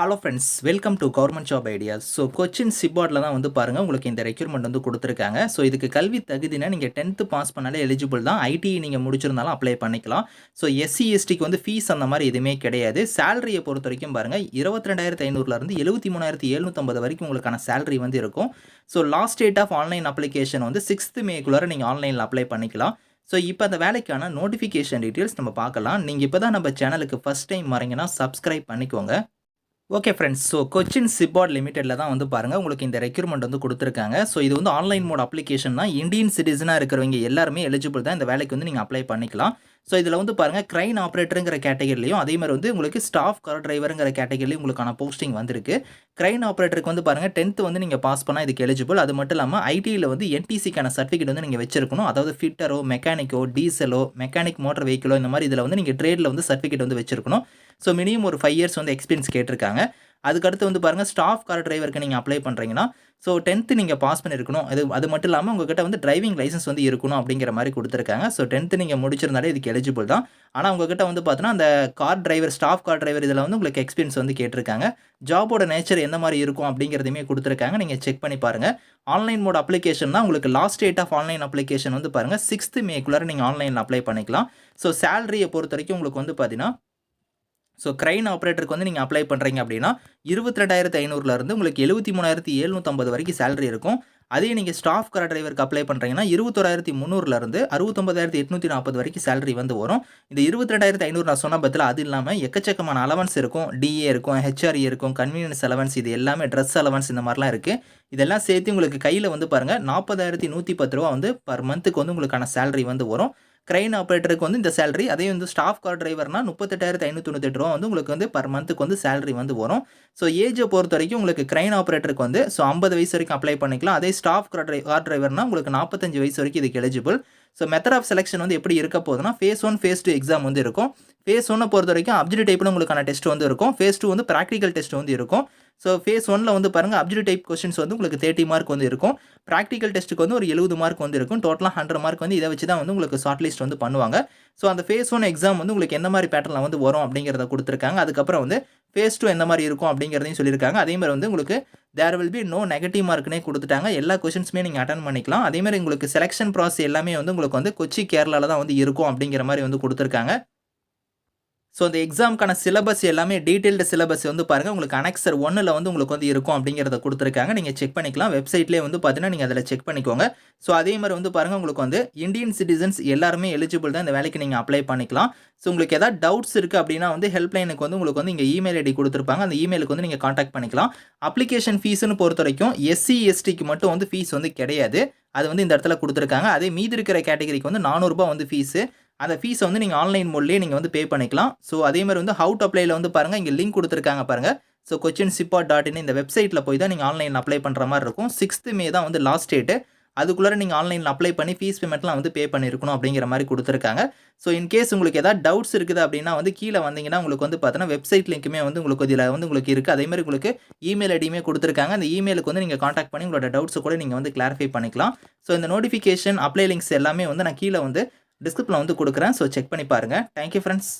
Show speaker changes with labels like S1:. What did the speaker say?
S1: Hello friends, welcome to government job ideas. So Cochin சிப்பார்டில் தான் வந்து பாருங்கள் உங்களுக்கு இந்த ரெக்யூர்மெண்ட் வந்து கொடுத்துருக்காங்க. ஸோ இதுக்கு கல்வி தகுதினா நீங்கள் 10th பாஸ் பண்ணாலே எலிஜிபிள் தான். ஐடிஇ நீங்கள் முடிச்சிருந்தாலும் அப்ளை பண்ணிக்கலாம். ஸோ எஸ்சி எஸ்டிக்கு வந்து ஃபீஸ் அந்த மாதிரி எதுவுமே கிடையாது. சேலரியை பொறுத்த வரைக்கும் பாருங்கள் 22,500லேருந்து 73,750 வரைக்கும் உங்களுக்கான சேலரி வந்து இருக்கும். So last date of online application வந்து 6th மேக்குள்ளார நீங்கள் ஆன்லைனில் அப்ளை பண்ணிக்கலாம். ஸோ இப்போ அந்த வேலைக்கான நோட்டிஃபிகேஷன் டீட்டெயில்ஸ் நம்ம பார்க்கலாம். நீங்கள் இப்போ தான் நம்ம சேனலுக்கு ஃபஸ்ட் டைம் வரீங்கன்னா சப்ஸ்கிரைப் பண்ணிக்கோங்க. ஓகே ஃப்ரெண்ட்ஸ், ஸோ கொச்சின் சிப்பார்ட் லிமிடெடில் தான் வந்து பாருங்கள் உங்களுக்கு இந்த ரெக்யூர்மெண்ட் வந்து கொடுத்துருக்காங்க. ஸோ இது வந்து ஆன்லைன் மோட் அப்ளிகேஷன் தான். இந்தியன் சிட்டிசனாக இருக்கிறவங்க எல்லாருமே எலிஜிபிள் தான். இந்த வேலைக்கு வந்து நீங்கள் அப்ளை பண்ணிக்கலாம். ஸோ இதில் வந்து பாருங்கள் கிரைன் ஆப்ரேட்டருங்கிற கேட்டகரிலையும் அதே மாதிரி வந்து உங்களுக்கு ஸ்டாஃப் கார் டிரைவருங்கிற கேட்டகரிலையும் உங்களுக்கான போஸ்டிங் வந்திருக்கு. கிரைன் ஆப்ரேட்டருக்கு வந்து பாருங்கள் 10th வந்து நீங்கள் பாஸ் பண்ணால் இதுக்கு எலிஜிபிள். அது மட்டும் இல்லாமல் ஐடியில் வந்து என்டிசிக்கான சர்டிஃபிகேட் வந்து நீங்கள் வச்சிருக்கணும். அதாவது ஃபிட்டரோ, மெக்கானிக்கோ, டீசலோ, மெக்கானிக் மோட்டர் வெஹிக்கிளோ இந்த மாதிரி இதில் வந்து நீங்கள் ட்ரேடில் வந்து சர்டிஃபிகேட் வந்து வச்சிருக்கணும். ஸோ மினிமம் ஒரு 5 இயர்ஸ் வந்து எக்ஸ்பீரியன்ஸ் கேட்டிருக்காங்க. அதுக்கடுத்து வந்து பாருங்கள் ஸ்டாஃப் கார் டிரைவருக்கு நீங்கள் அப்ளை பண்ணுறீங்கன்னா ஸோ 10th நீங்கள் பாஸ் பண்ணியிருக்கணும். அது மட்டும் இல்லாமல் உங்கள்கிட்ட வந்து டிரைவிங் லைசன்ஸ் வந்து இருக்கணும் அப்படிங்கிற மாதிரி கொடுத்துருக்காங்க. ஸோ 10th நீங்கள் முடிச்சிருந்தாலே இதுக்கு எலிஜிபிள் தான். ஆனால் உங்கள்கிட்ட வந்து பார்த்தீங்கன்னா அந்த car driver, staff car driver இதில் வந்து உங்களுக்கு எக்ஸ்பீரியன்ஸ் வந்து கேட்டிருக்காங்க. ஜாபோட நேச்சர் எந்த மாதிரி இருக்கும் அப்படிங்கிறதையுமே கொடுத்துருக்காங்க. நீங்கள் செக் பண்ணி பாருங்கள். ஆன்லைன் மோட் அப்ளிகேஷன் தான். உங்களுக்கு last date of online application வந்து பாருங்கள் 6th மேக்குள்ளார நீங்கள் ஆன்லைனில் அப்ளை பண்ணிக்கலாம். ஸோ சேலரியை பொறுத்த வரைக்கும் உங்களுக்கு வந்து பார்த்தீங்கன்னா ஸோ கிரைன் ஆப்ரேட்டருக்கு வந்து நீங்கள் அப்ளை பண்ணுறீங்க அப்படின்னா 22,500லேருந்து உங்களுக்கு 73,750 வரைக்கும் சேலரி இருக்கும். அதே நீங்கள் ஸ்டாஃப் கார் டிரைவருக்கு அப்ளை பண்ணுறீங்கன்னா 21,300லேருந்து 69,840 வரைக்கும் சேலரி வந்து வரும். இந்த 22,500 நான் சொன்ன பத்தில் அது இல்லாமல் எக்கச்சக்கமான அலவன்ஸ் இருக்கும். டிஏ இருக்கும், ஹெச்ஆர்இ இருக்கும், கன்வீனியன்ஸ் அலவன்ஸ், இது எல்லாமே ட்ரெஸ் அலவன்ஸ் இந்த மாதிரிலாம் இருக்குது. இதெல்லாம் சேர்த்து உங்களுக்கு கையில் வந்து பாருங்கள் 40,110 ரூபா வந்து பர் மந்த்துக்கு வந்து உங்களுக்கான சேலரி வந்து வரும். கிரைன் ஆப்ரேட்டருக்கு வந்து இந்த சேலரி, அதே வந்து ஸ்டாஃப் கார் டிரைவர்னா 38,598 ரூபா வந்து உங்களுக்கு வந்து பர் மந்த்துக்கு வந்து சேலரி வந்து வரும். ஸோ ஏஜை பொறுத்த வரைக்கும் உங்களுக்கு கிரைன் ஆப்ரேட்டருக்கு வந்து 50 வயசு வரைக்கும் அப்ளை பண்ணிக்கலாம். அதே ஸ்டாஃப் கார் டிரைவர்னா உங்களுக்கு 45 வயசு வரைக்கும் இதுக்கு eligible. So method of selection வந்து எப்படி இருக்க போகுதுன்னா ஃபேஸ் 1, ஃபேஸ் 2 எக்ஸாம் வந்து இருக்கும். ஃபேஸ் 1 பொறுத்த வரைக்கும் அப்ஜெக்டிவ் டைப்பில் உங்களுக்கான டெஸ்ட் வந்து இருக்கும். ஃபேஸ் 2 வந்து ப்ராக்டிக்கல் டெஸ்ட் வந்து இருக்கும். ஸோ ஃபேஸ் 1ல வந்து பாருங்கள் அப்ஜெக்டிவ் டைப் கொஸ்டின்ஸ் வந்து உங்களுக்கு 30 மார்க் வந்து இருக்கும். ப்ராக்டிக்கல் டெஸ்ட்டுக்கு வந்து ஒரு 70 மார்க் வந்து இருக்கும். டோட்டலாக 100 மார்க் வந்து இதை வச்சு தான் வந்து உங்களுக்கு ஷார்ட் லிஸ்ட் வந்து பண்ணுவாங்க. ஸோ அந்த ஃபேஸ் 1 எக்ஸாம் வந்து உங்களுக்கு எந்த மாதிரி பேட்டர்னில் வந்து வரும் அப்படிங்கிறத கொடுத்துருக்காங்க. அதுக்கப்புறம் வந்து ஃபேஸ் 2 எந்த மாதிரி இருக்கும் அப்படிங்கிறதையும் சொல்லியிருக்காங்க. அதே மாதிரி வந்து உங்களுக்கு there will be no negative மார்க்னே கொடுத்துட்டாங்க. எல்லா கொஸ்டின்ஸுமே நீங்கள் அட்டன் பண்ணிக்கலாம். அதே மாதிரி உங்களுக்கு செலெக்ஷன் ப்ராசஸ் எல்லாமே வந்து உங்களுக்கு வந்து கொச்சி கேரளாவில் தான் வந்து இருக்கும் அப்படிங்கிற மாதிரி வந்து கொடுத்துருக்காங்க. ஸோ அந்த எக்ஸாமுக்கான சிலபஸ் எல்லாமே டீட்டெயில்டு சிலபஸ் வந்து பாருங்கள் உங்களுக்கு அனெக்சர் 1ல் வந்து உங்களுக்கு வந்து இருக்கும் அப்படிங்கிறத கொடுத்துருக்காங்க. நீங்கள் செக் பண்ணிக்கலாம். வெப்சைட்லேயே வந்து பார்த்தீங்கன்னா நீங்கள் அதில் செக் பண்ணிக்கோங்க. ஸோ அதே மாதிரி வந்து பாருங்கள் உங்களுக்கு வந்து இந்தியன் சிட்டிசன்ஸ் எல்லாருமே எலிஜிபிள் தான். இந்த வேலைக்கு நீங்கள் அப்ளை பண்ணிக்கலாம். ஸோ உங்களுக்கு ஏதாவது டவுட்ஸ் இருக்குது அப்படின்னா வந்து ஹெல்ப்லைனுக்கு வந்து உங்களுக்கு வந்து இங்கே இமெயில் ஐடி கொடுத்துருப்பாங்க. அந்த இமெயிலுக்கு வந்து நீங்கள் காண்டாக்ட் பண்ணிக்கலாம். அப்ளிகேஷன் ஃபீஸ்னு பொறுத்த வரைக்கும் எஸ்சி எஸ்டிக்கு மட்டும் வந்து ஃபீஸ் வந்து கிடையாது. அது வந்து இந்த இடத்துல கொடுத்துருக்காங்க. அதே மீதி இருக்கிற கேட்டகரிக்கு வந்து 400 ரூபாய் வந்து ஃபீஸு. அந்த ஃபீஸை வந்து நீங்கள் ஆன்லைன் மோட்லேயே நீங்கள் வந்து பே பண்ணிக்கலாம். ஸோ அதே மாதிரி வந்து ஹவு டு அப்ளைல வந்து பாருங்கள் இங்கே லிங்க் கொடுத்துருக்காங்க பாருங்கள். ஸோ kochinsipart.in இந்த வெப்சைட்டில் போய் தான் நீங்கள் ஆன்லைனில் அப்ளை பண்ணுற மாதிரி இருக்கும். 6th மே தான் வந்து லாஸ்ட் டேட்டு. அதுக்குள்ளே நீங்கள் ஆன்லைனில் அப்ளை பண்ணி ஃபீஸ் பேமெண்ட்லாம் வந்து பே பண்ணியிருக்கணும் அப்படிங்கிற மாதிரி கொடுத்துருக்காங்க. ஸோ இன்கேஸ் உங்களுக்கு ஏதாவது டவுட்ஸ் இருக்குது அப்படின்னா வந்து கீழே வந்தீங்கன்னா உங்களுக்கு வந்து பார்த்தீங்கன்னா வெப்சைட் லிங்க்குமே வந்து உங்களுக்கு இதில் வந்து உங்களுக்கு இருக்குது. அதே மாதிரி உங்களுக்கு இமெயில் ஐடியுமே கொடுத்துருக்காங்க. அந்த இமெயிலுக்கு வந்து நீங்கள் காண்டாக்ட் பண்ணி உங்களோட டவுட்ஸை கூட நீங்கள் வந்து கிளாரிஃபை பண்ணிக்கலாம். ஸோ இந்த நோட்டிஃபிகேஷன் அப்ளை லிங்க்ஸ் எல்லாமே வந்து நான் கீழே வந்து டிஸ்கிரிப்ஷனில் வந்து கொடுக்குறேன். ஸோ செக் பண்ணி பாருங்கள். Thank you friends.